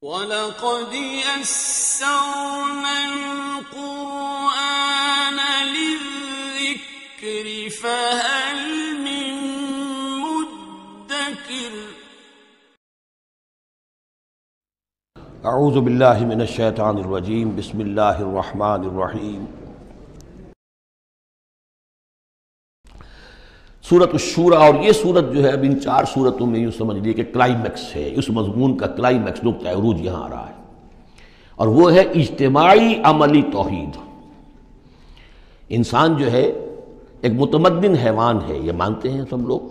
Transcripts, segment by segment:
وَلَقَدْ يَسَّرْنَا الْقُرْآنَ لِلذِّكْرِ فَهَلْ مِن مُّدَّكِرٍ اعوذ باللہ من الشیطان الرجیم بسم اللہ الرحمن الرحیم سورۃ الشورى، اور یہ سورت جو ہے اب ان 4 سورتوں میں یوں سمجھ لیے کہ کلائمیکس ہے، اس مضمون کا کلائمیکس نقطہ عروج یہاں آ رہا ہے، اور وہ ہے اجتماعی عملی توحید۔ انسان جو ہے ایک متمدن حیوان ہے، یہ مانتے ہیں سب لوگ،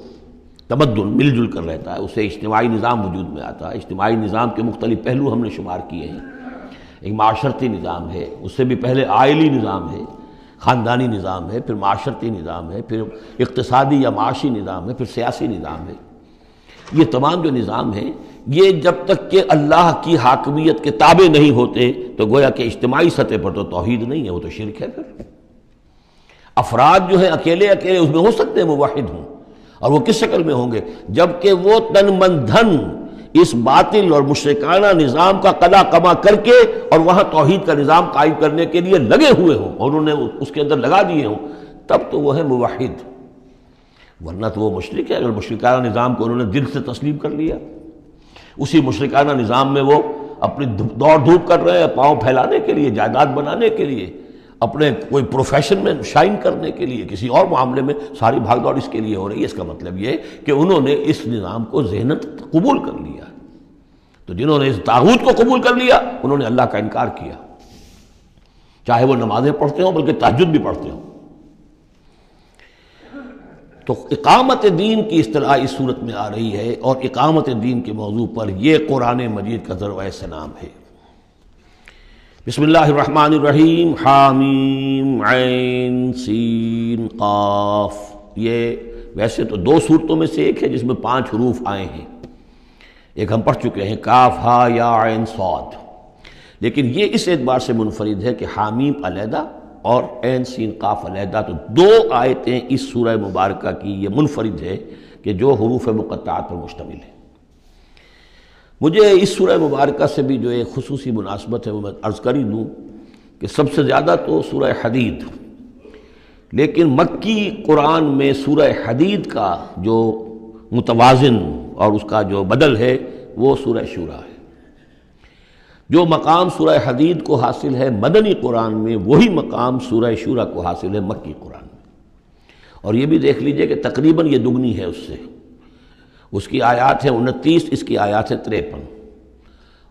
تمدن مل جل کر رہتا ہے، اسے اجتماعی نظام وجود میں آتا ہے۔ اجتماعی نظام کے مختلف پہلو ہم نے شمار کیے ہیں، ایک معاشرتی نظام ہے، اس سے بھی پہلے آئلی نظام ہے، خاندانی نظام ہے، پھر معاشرتی نظام ہے، پھر اقتصادی یا معاشی نظام ہے، پھر سیاسی نظام ہے۔ یہ تمام جو نظام ہیں، یہ جب تک کہ اللہ کی حاکمیت کے تابع نہیں ہوتے تو گویا کہ اجتماعی سطح پر تو توحید نہیں ہے، وہ تو شرک ہے۔ پھر افراد جو ہیں اکیلے اس میں ہو سکتے ہیں موحد ہوں، اور وہ کس شکل میں ہوں گے؟ جبکہ وہ تن من دھن اس باطل اور مشرکانہ نظام کا قلع کما کر کے اور وہاں توحید کا نظام قائم کرنے کے لیے لگے ہوئے ہوں، اور انہوں نے اس کے اندر لگا دیے ہوں، تب تو وہ ہے موحد، ورنہ تو وہ مشرک ہے۔ اگر مشرکانہ نظام کو انہوں نے دل سے تسلیم کر لیا، اسی مشرکانہ نظام میں وہ اپنی دوڑ دھوپ کر رہے ہیں، پاؤں پھیلانے کے لیے، جائیداد بنانے کے لیے، اپنے کوئی پروفیشن میں شائن کرنے کے لیے، کسی اور معاملے میں ساری بھاگ دوڑ اس کے لیے ہو رہی ہے، اس کا مطلب یہ کہ انہوں نے اس نظام کو ذہناً قبول کر لیا۔ تو جنہوں نے اس طاغوت کو قبول کر لیا انہوں نے اللہ کا انکار کیا، چاہے وہ نمازیں پڑھتے ہوں، بلکہ تہجد بھی پڑھتے ہوں۔ تو اقامت دین کی اصطلاح اس صورت میں آ رہی ہے، اور اقامت دین کے موضوع پر یہ قرآن مجید کا ذروۂ سنام ہے۔ بسم اللہ الرحمن الرحیم، حامیم عین سین قاف۔ یہ ویسے تو 2 صورتوں میں سے ایک ہے جس میں 5 حروف آئے ہیں، ایک ہم پڑھ چکے ہیں کاف ہا یا عین صاد، لیکن یہ اس اعتبار سے منفرد ہے کہ حامیم علیحدہ اور عین سین قاف علیحدہ، تو 2 آیتیں اس سورہ مبارکہ کی یہ منفرد ہے کہ جو حروف مقطعات پر مشتمل ہے۔ مجھے اس سورہ مبارکہ سے بھی جو ایک خصوصی مناسبت ہے وہ میں عرض کر ہی دوں کہ سب سے زیادہ تو سورہ حدید، لیکن مکی قرآن میں سورہ حدید کا جو متوازن اور اس کا جو بدل ہے وہ سورہ شورى ہے۔ جو مقام سورہ حدید کو حاصل ہے مدنی قرآن میں، وہی مقام سورہ شورى کو حاصل ہے مکی قرآن میں، اور یہ بھی دیکھ لیجئے کہ تقریباً یہ دگنی ہے اس سے، اس کی آیات ہیں 29، اس کی آیات ہیں 53،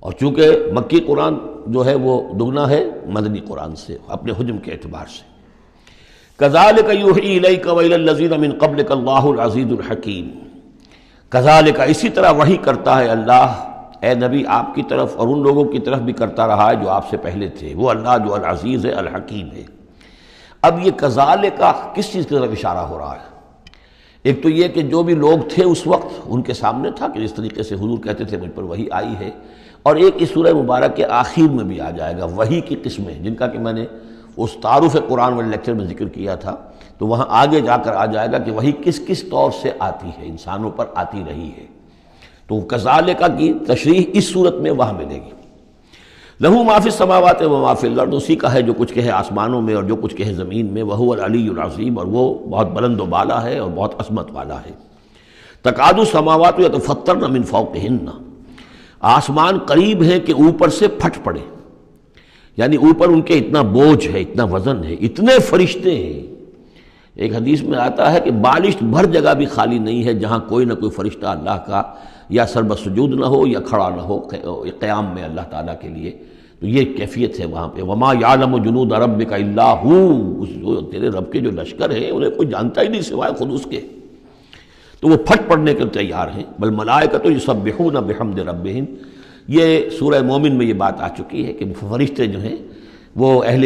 اور چونکہ مکی قرآن جو ہے وہ دگنا ہے مدنی قرآن سے اپنے حجم کے اعتبار سے۔ کذالک یوحی الیک والی الذین من قبلک اللہ العزیز الحکیم۔ کذالک، اسی طرح وحی کرتا ہے اللہ اے نبی آپ کی طرف، اور ان لوگوں کی طرف بھی کرتا رہا ہے جو آپ سے پہلے تھے، وہ اللہ جو العزیز ہے الحکیم ہے۔ اب یہ کذالک کس چیز کی طرف اشارہ ہو رہا ہے؟ ایک تو یہ کہ جو بھی لوگ تھے اس وقت ان کے سامنے تھا کہ جس طریقے سے حضور کہتے تھے مجھ پر وحی آئی ہے، اور ایک اس سورہ مبارک کے آخر میں بھی آ جائے گا وحی کی قسمیں، جن کا کہ میں نے اس تعارف قرآن والے لیکچر میں ذکر کیا تھا، تو وہاں آگے جا کر آ جائے گا کہ وحی کس کس طور سے آتی ہے، انسانوں پر آتی رہی ہے۔ تو کذالک کی تشریح اس صورت میں وہاں ملے گی۔ لہو ما فی السماوات و ما فی الارض، اسی کا ہے جو کچھ کہے آسمانوں میں اور جو کچھ کہے زمین میں، وہو العلی العظیم، اور وہ بہت بلند و بالا ہے اور بہت عظمت والا ہے۔ تکاد السماوات یتفطرن من فوقہن، آسمان قریب ہیں کہ اوپر سے پھٹ پڑے، یعنی اوپر ان کے اتنا بوجھ ہے، اتنا وزن ہے، اتنے فرشتے ہیں۔ ایک حدیث میں آتا ہے کہ بالشت بھر جگہ بھی خالی نہیں ہے جہاں کوئی نہ کوئی فرشتہ اللہ کا یا سربسجود نہ ہو یا کھڑا نہ ہو قیام میں اللہ تعالیٰ کے لیے، تو یہ کیفیت ہے وہاں پہ۔ وما یعلم جنود ربک الا ہو، تیرے رب کے جو لشکر ہیں انہیں کوئی جانتا ہی نہیں سوائے خود اس کے، تو وہ پھٹ پڑنے کے تیار ہیں۔ بل ملائکۃ یسبحون بحمد ربہم، یہ سورہ مومن میں یہ بات آ چکی ہے کہ فرشتے جو ہیں وہ اہل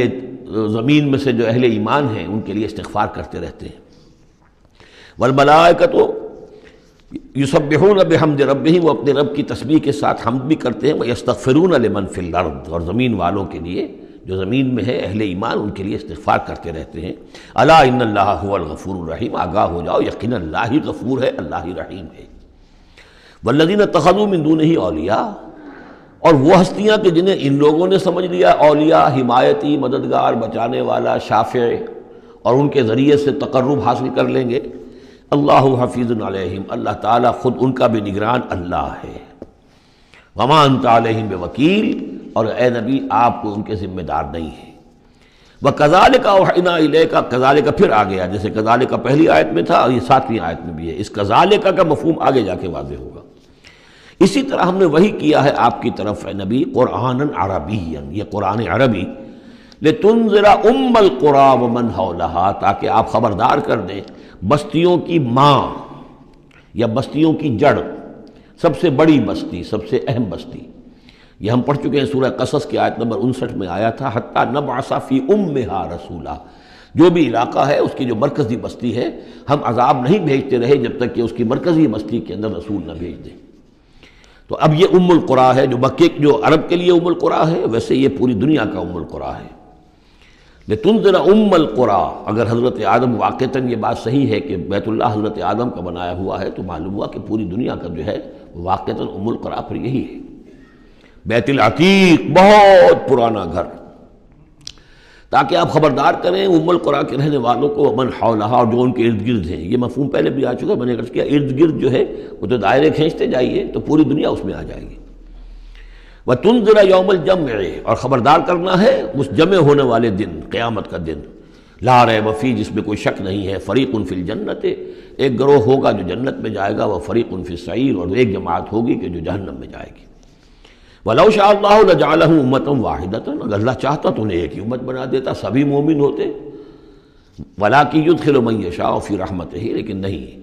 زمین میں سے جو اہل ایمان ہیں ان کے لیے استغفار کرتے رہتے ہیں۔ والملائکۃ یسبحون بحمد ربہم، وہ اپنے رب کی تسبیح کے ساتھ حمد بھی کرتے ہیں، ویستغفرون لمن فی الارض، اور زمین والوں کے لیے جو زمین میں ہے اہل ایمان ان کے لیے استغفار کرتے رہتے ہیں۔ الا ان اللہ هو الغفور الرحیم، آگاہ ہو جاؤ یقینا اللہ ہی غفور ہے، اللہ ہی رحیم ہے۔ والذین اتخذوا من دونہ اولیاء، اور وہ ہستیاں کہ جنہیں ان لوگوں نے سمجھ لیا اولیاء، حمایتی، مددگار، بچانے والا، شافع، اور ان کے ذریعے سے تقرب حاصل کر لیں گے، اللہ حفیظ علیہم، اللہ تعالیٰ خود ان کا بھی نگران اللہ ہے، وما انت علیہم بوکیل، اور اے نبی آپ کو ان کے ذمہ دار نہیں ہے۔ وَكَذَلِكَ أَوْحَيْنَا إِلَيْكَ، کذالک پھر آ گیا، جیسے کذالک پہلی آیت میں تھا اور یہ 7ویں آیت میں بھی ہے، اس کذالک کا مفہوم آگے جا کے واضح ہوگا۔ اسی طرح ہم نے وہی کیا ہے آپ کی طرف اے نبی، قرآنًا عربیًا، یہ قرآن عربی، لِتُنذِرَ أُمَّ الْقُرَىٰ وَمَنْ حَوْلَهَا، تاکہ آپ خبردار کر دیں بستیوں کی ماں یا بستیوں کی جڑ، سب سے بڑی بستی، سب سے اہم بستی۔ یہ ہم پڑھ چکے ہیں سورہ قصص کی آیت نمبر 59 میں آیا تھا، حتیٰ نبعث فی امہا رسولا، جو بھی علاقہ ہے اس کی جو مرکزی بستی ہے، ہم عذاب نہیں بھیجتے رہے جب تک کہ اس کی مرکزی بستی کے اندر رسول نہ بھیج دیں۔ تو اب یہ ام القریٰ ہے، جو مکے جو عرب کے لیے ام القریٰ ہے، ویسے یہ پوری دنیا کا ام القریٰ ہے۔ لتنذر ام القریٰ، اگر حضرت آدم واقعتاً یہ بات صحیح ہے کہ بیت اللہ حضرت آدم کا بنایا ہوا ہے، تو معلوم ہوا کہ پوری دنیا کا جو ہے واقعتاً ام القریٰ پھر یہی ہے، بیت العتیق، بہت پرانا گھر، تاکہ آپ خبردار کریں ام القریٰ کے رہنے والوں کو، ومن حولہا، اور جو ان کے ارد گرد ہیں۔ یہ مفہوم پہلے بھی آ چکا، میں نے عرض کیا ارد گرد جو ہے وہ تو دائرے کھینچتے جائیے تو پوری دنیا اس میں آ جائے گی۔ وَتُنذِرَ يَوْمَ الْجَمْعِ، اور خبردار کرنا ہے اس جمع ہونے والے دن، قیامت کا دن، لا ریب فیہ، جس میں کوئی شک نہیں ہے، فریق فی الجنت، ایک گروہ ہوگا جو جنت میں جائے گا، وفریق فی السعیر، اور ایک جماعت ہوگی کہ جو جہنم میں جائے گی۔ وَلَوْ شَاءَ اللَّهُ لَجَعَلَهُمْ أُمَّةً وَاحِدَةً، اگر اللہ چاہتا تو انہیں ایک ہی امت بنا دیتا، سبھی مومن ہوتے۔ وَلَٰكِن يُدْخِلُ مَن يَشَاءُ فِي رَحْمَتِهِ، لیکن نہیں،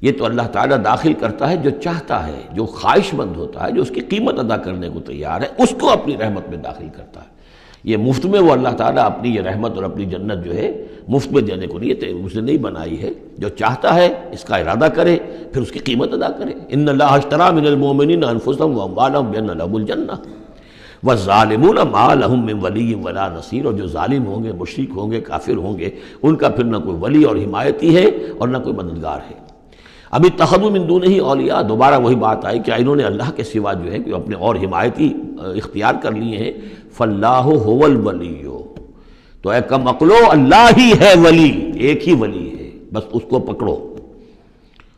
یہ تو اللہ تعالیٰ داخل کرتا ہے جو چاہتا ہے، جو خواہش مند ہوتا ہے، جو اس کی قیمت ادا کرنے کو تیار ہے، اس کو اپنی رحمت میں داخل کرتا ہے۔ یہ مفت میں وہ اللہ تعالیٰ اپنی یہ رحمت اور اپنی جنت جو ہے مفت میں دینے کو نہیں، اسے نہیں بنائی ہے، جو چاہتا ہے اس کا ارادہ کرے، پھر اس کی قیمت ادا کرے۔ ان اللہ اشتری من المؤمنین انفسهم واموالهم بان لهم الجنہ والظالمون ما لهم من ولی ولا نصیر، اور جو ظالم ہوں گے، مشرک ہوں گے، کافر ہوں گے، ان کا پھر نہ کوئی ولی اور حمایتی ہے اور نہ کوئی مددگار ہے۔ ابھی اتخذوا من دونہ اولیاء، دوبارہ وہی بات آئی کہ انہوں نے اللہ کے سوا جو ہے کہ اپنے اور حمایتی اختیار کر لیے ہیں۔ فاللہ هو الولی، تو اے کم عقلو، اللہ ہی ہے ولی، ایک ہی ولی ہے، بس اس کو پکڑو،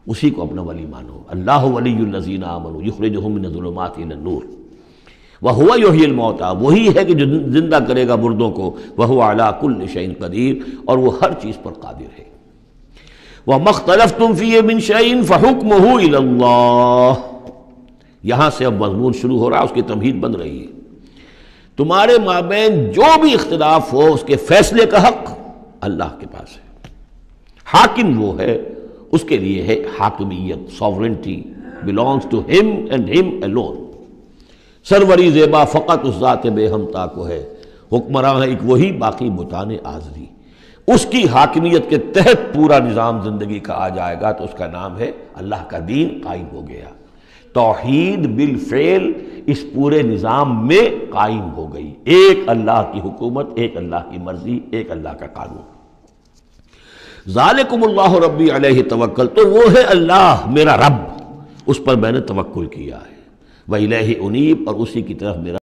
اسی کو اپنا ولی مانو۔ اللہ ولی الذین آمنوا یخرجہم من الظلمات الی النور وہو یحیی الموتیٰ، وہی ہے کہ جو زندہ کرے گا مردوں کو، وہو علی کل شیء قدیر، اور وہ ہر چیز پر قادر ہے۔ وَمَا اخْتَلَفْتُمْ فِيهِ مِنْ شَيْءٍ فَحُكْمُهُ إِلَى اللَّهِ، یہاں سے اب مضمون شروع ہو رہا ہے، اس کی تمہید بن رہی ہے۔ تمہارے مابین جو بھی اختلاف ہو، اس کے فیصلے کا حق اللہ کے پاس ہے، حاکم وہ ہے، اس کے لیے ہے حاکمیت، sovereignty belongs to him and him alone۔ سروری زیبا فقط اس ذات بے ہمتا کو ہے، حکمراں ہے ایک وہی، باقی بتانے آزری۔ اس کی حاکمیت کے تحت پورا نظام زندگی کا آ جائے گا تو اس کا نام ہے اللہ کا دین قائم ہو گیا۔ توحید بالفعل اس پورے نظام میں قائم ہو گئی، ایک اللہ کی حکومت، ایک اللہ کی مرضی، ایک اللہ کا قانون۔ ذالکم اللہ ربی علیہ توکل، تو وہ ہے اللہ میرا رب، اس پر میں نے توکل کیا ہے۔ وإلیہ انیب، اور اسی کی طرف میرا